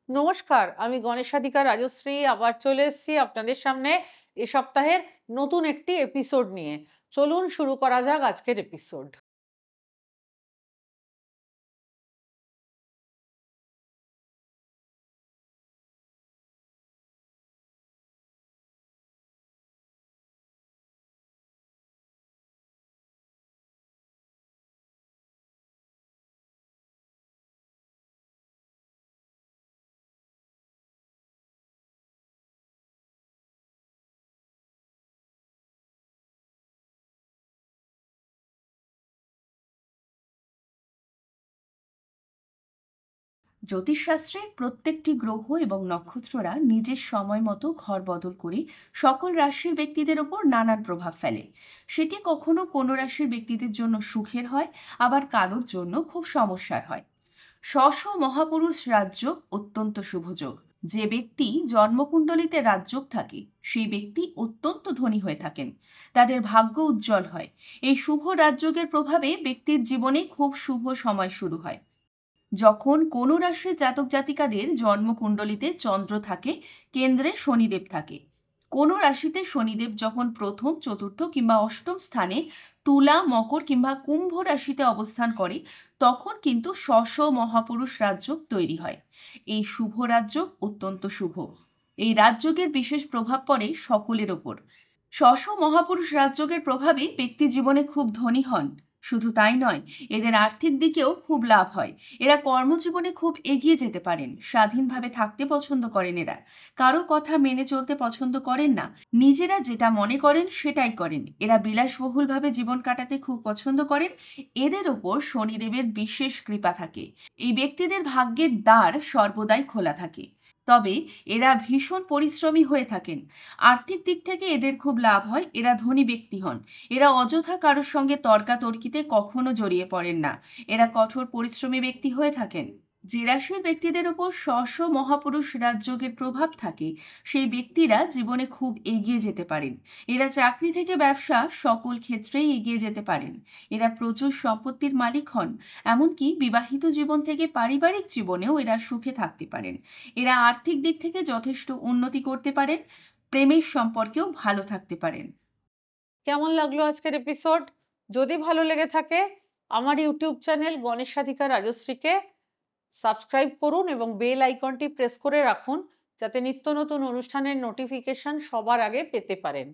নমস্কার, আমি গণেশাধিকা রাজশ্রী আবার চলে এসেছি আপনাদের সামনে এ সপ্তাহের নতুন একটি এপিসোড নিয়ে। চলুন শুরু করা যাক আজকের এপিসোড। জ্যোতিষশাস্ত্রে প্রত্যেকটি গ্রহ এবং নক্ষত্ররা নিজের সময় মতো ঘর বদল করে সকল রাশির ব্যক্তিদের ওপর নানান প্রভাব ফেলে। সেটি কখনো কোনো রাশির ব্যক্তিদের জন্য সুখের হয়, আবার কারোর জন্য খুব সমস্যার হয়। স্ব মহাপুরুষ রাজ্য অত্যন্ত শুভযোগ। যে ব্যক্তি জন্মকুণ্ডলিতে রাজযোগ থাকে সেই ব্যক্তি অত্যন্ত ধনী হয়ে থাকেন, তাদের ভাগ্য উজ্জ্বল হয়। এই শুভ রাজযোগের প্রভাবে ব্যক্তির জীবনে খুব শুভ সময় শুরু হয়। যখন কোনো রাশির জাতক জাতিকাদের জন্মকুণ্ডলিতে চন্দ্র থাকে, কেন্দ্রে শনিদেব থাকে। কোনো রাশিতে শনিদেব যখন প্রথম, চতুর্থ কিংবা অষ্টম স্থানে তুলা, মকর কিংবা কুম্ভ রাশিতে অবস্থান করে, তখন কিন্তু স্ব মহাপুরুষ রাজযোগ তৈরি হয়। এই শুভ রাজযোগ অত্যন্ত শুভ। এই রাজযোগের বিশেষ প্রভাব পড়ে সকলের ওপর। মহাপুরুষ রাজযোগের প্রভাবে ব্যক্তি জীবনে খুব ধনী হন। শুধু তাই নয়, এদের আর্থিক দিকেও খুব লাভ হয়। এরা কর্মজীবনে খুব এগিয়ে যেতে পারেন, স্বাধীনভাবে থাকতে পছন্দ করেন। এরা কারো কথা মেনে চলতে পছন্দ করেন না, নিজেরা যেটা মনে করেন সেটাই করেন। এরা বিলাসবহুলভাবে জীবন কাটাতে খুব পছন্দ করেন। এদের ওপর শনিদেবের বিশেষ কৃপা থাকে। এই ব্যক্তিদের ভাগ্যের দ্বার সর্বদাই খোলা থাকে। তবে এরা ভীষণ পরিশ্রমী হয়ে থাকেন। আর্থিক দিক থেকে এদের খুব লাভ হয়। এরা ধনী ব্যক্তি হন। এরা অযথা কারোর সঙ্গে তর্কাতর্কিতে কখনো জড়িয়ে পড়েন না। এরা কঠোর পরিশ্রমী ব্যক্তি হয়ে থাকেন। যে রাশির ব্যক্তিদের ওপর মহাপুরুষ রাজযোগের প্রভাব থাকে সেই ব্যক্তিরা জীবনে খুব এগিয়ে যেতে পারেন। এরা চাকরি থেকে ব্যবসা সকল ক্ষেত্রেই এগিয়ে যেতে পারেন। এরা প্রচুর সম্পত্তির মালিক হন। এমনকি বিবাহিত জীবন থেকে পারিবারিক জীবনেও এরা সুখে থাকতে পারেন। এরা আর্থিক দিক থেকে যথেষ্ট উন্নতি করতে পারেন। প্রেমের সম্পর্কেও ভালো থাকতে পারেন। কেমন লাগলো আজকের এপিসোড? যদি ভালো লেগে থাকে আমার ইউটিউব চ্যানেল গণেশাধিকা রাজশ্রীকে সাবস্ক্রাইব করুন এবং বেল আইকনটি প্রেস করে রাখুন, যাতে নিত্য নতুন অনুষ্ঠানের নোটিফিকেশন সবার আগে পেতে পারেন।